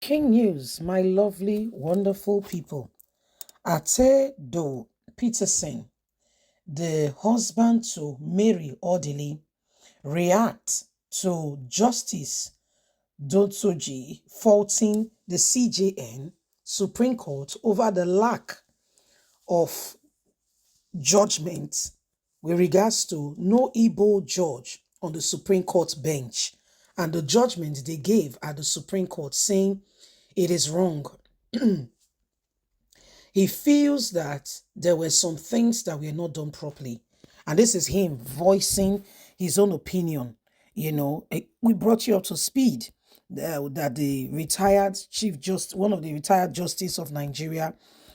King News, my lovely, wonderful people. Ate Peterson, the husband to Mary Orderly, react to Justice Dotsoji faulting the CJN Supreme Court over the lack of judgment with regards to no Igbo judge on the Supreme Court bench and the judgment they gave at the Supreme Court saying it is wrong. He feels that there were some things that were not done properly. And this is him voicing his own opinion. We brought you up to speed that the retired Chief Justice, one of the retired Justice of Nigeria,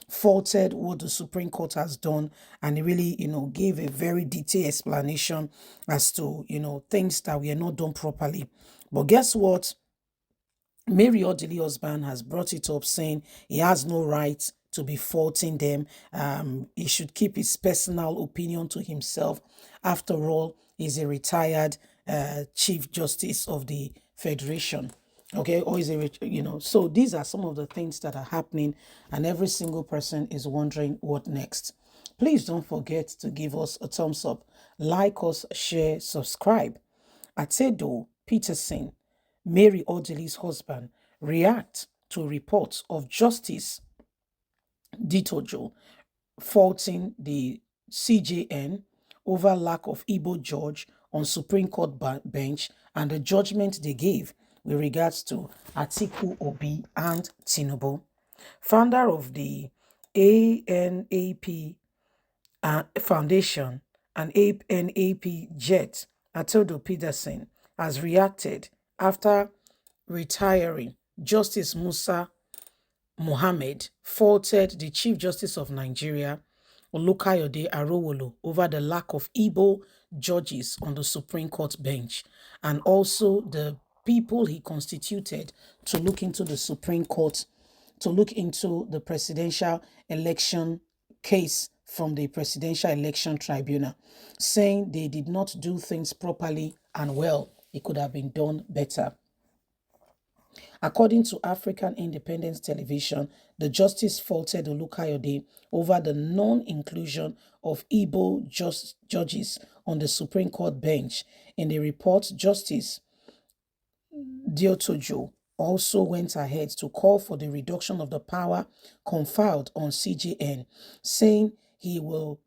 faulted what the Supreme Court has done. And he really, gave a very detailed explanation as to, things that were not done properly. But guess what? Mary Odili husband has brought it up saying he has no right to be faulting them. He should keep his personal opinion to himself. After all, he's a retired Chief Justice of the Federation. Okay, or is so these are some of the things that are happening, and every single person is wondering what next. Please don't forget to give us a thumbs up, like us, share, subscribe. Atedo Peterson, Mary Odili's husband, react to reports of Justice Ditojo faulting the CJN over lack of Igbo judge on Supreme Court bench and the judgment they gave with regards to Atiku Obi and Tinubu. Founder of the ANAP Foundation and ANAP Jet, Atodo Peterson, has reacted after retiring. Justice Musa Mohammed faulted the Chief Justice of Nigeria, Olukayode Arowolo, over the lack of Igbo judges on the Supreme Court bench, and also the people he constituted to look into the Supreme Court, to look into the presidential election case from the Presidential Election Tribunal, saying they did not do things properly and well. It could have been done better. According to African Independence Television, the justice faulted Olukayode over the non-inclusion of Igbo judges on the Supreme Court bench. In the report, Justice Diotojo also went ahead to call for the reduction of the power conferred on CJN, saying he will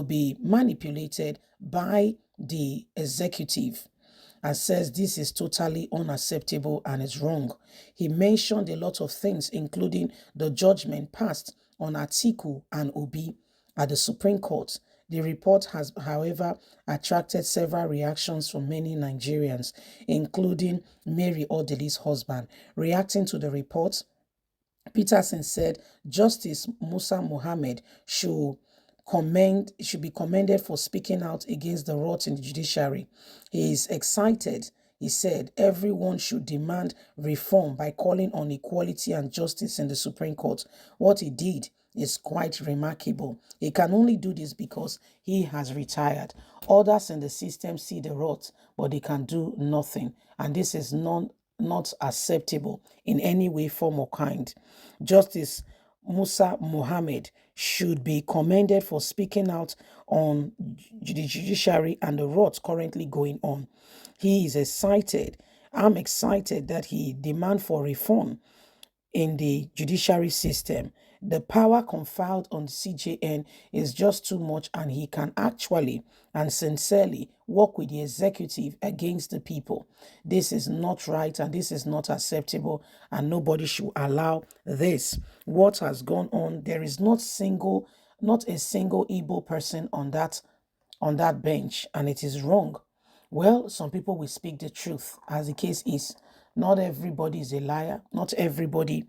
be manipulated by the executive, and says this is totally unacceptable and is wrong. He mentioned a lot of things, including the judgment passed on Atiku and Obi at the Supreme Court. The report has, however, attracted several reactions from many Nigerians, including Mary Odili's husband. Reacting to the report, Peterson said Justice Musa Mohammed should be commended for speaking out against the rot in the judiciary. He is excited. He said everyone should demand reform by calling on equality and justice in the Supreme Court. What he did is quite remarkable. He can only do this because he has retired. Others in the system see the rot, but they can do nothing. And this is not acceptable in any way, form, or kind. Justice Musa Mohammed should be commended for speaking out on the judiciary and the rot currently going on. He is excited. I'm excited that he demands for reform in the judiciary system. The power conferred on the CJN is just too much, and he can actually and sincerely work with the executive against the people. This is not right and this is not acceptable, and nobody should allow this. What has gone on, there is not a single Igbo person on that bench, and it is wrong. Well, some people will speak the truth, as the case is. Not everybody is a liar. Not everybody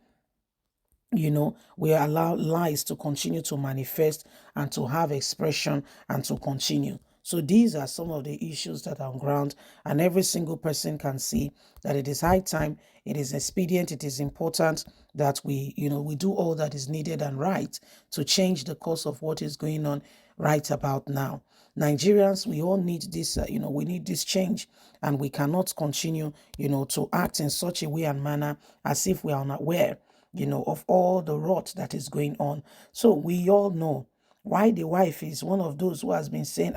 we allow lies to continue to manifest and to have expression and to continue. So these are some of the issues that are on ground, and every single person can see that it is high time, it is expedient, it is important that we do all that is needed and right to change the course of what is going on right about now. Nigerians, we all need this, we need this change, and we cannot continue, to act in such a way and manner as if we are unaware, of all the rot that is going on. So we all know why the wife is one of those who has been saying,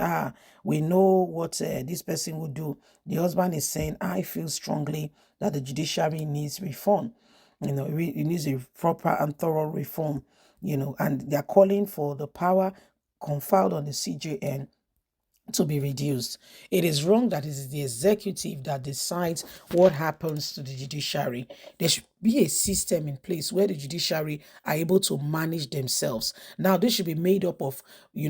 we know what this person would do. The husband is saying, I feel strongly that the judiciary needs reform. It needs a proper and thorough reform, and they're calling for the power conferred on the CJN to be reduced. It is wrong that it is the executive that decides what happens to the judiciary. There should be a system in place where the judiciary are able to manage themselves. Now, this should be made up of,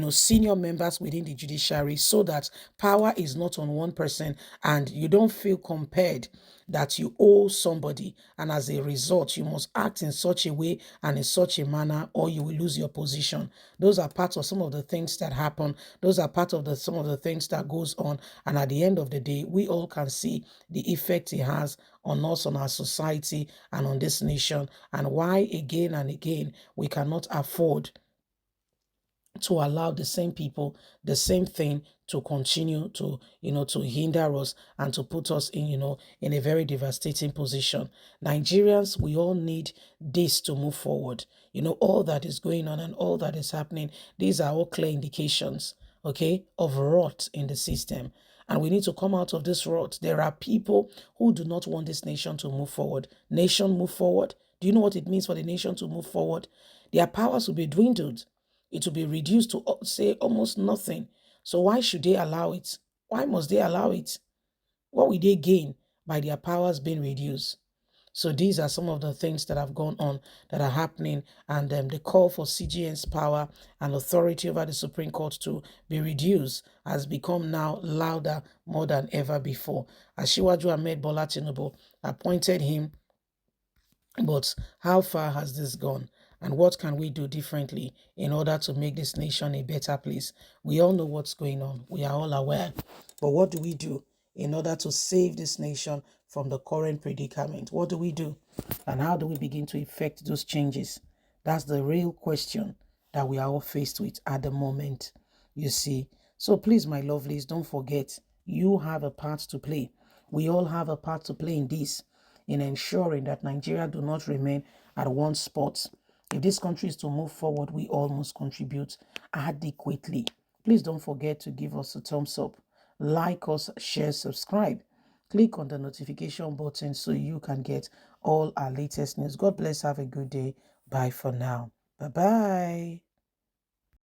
senior members within the judiciary, so that power is not on one person and you don't feel compelled that you owe somebody, and as a result you must act in such a way and in such a manner, or you will lose your position. Those are part of some of the things that happen. Those are part of some of the things that goes on, and at the end of the day, we all can see the effect it has on us, on our society, and on this nation, and why again and again we cannot afford to allow the same people, the same thing, to continue to, to hinder us and to put us in, in a very devastating position. Nigerians, we all need this to move forward. All that is going on and all that is happening, these are all clear indications, okay, of rot in the system. And we need to come out of this rot. There are people who do not want this nation to move forward. Nation move forward. Do you know what it means for the nation to move forward? Their powers will be dwindled. It will be reduced to, say, almost nothing. So why should they allow it? Why must they allow it? What will they gain by their powers being reduced? So these are some of the things that have gone on, that are happening, and the call for CGN's power and authority over the Supreme Court to be reduced has become now louder more than ever before. Asiwaju Ahmed Bola Tinubu appointed him, but how far has this gone? And what can we do differently in order to make this nation a better place? We all know what's going on. We are all aware. But what do we do in order to save this nation from the current predicament? What do we do? And how do we begin to effect those changes? That's the real question that we are all faced with at the moment, you see. So please, my lovelies, don't forget, you have a part to play. We all have a part to play in this, in ensuring that Nigeria do not remain at one spot. If this country is to move forward, we all must contribute adequately. Please don't forget to give us a thumbs up, like us, share, subscribe. Click on the notification button so you can get all our latest news. God bless. Have a good day. Bye for now. Bye-bye.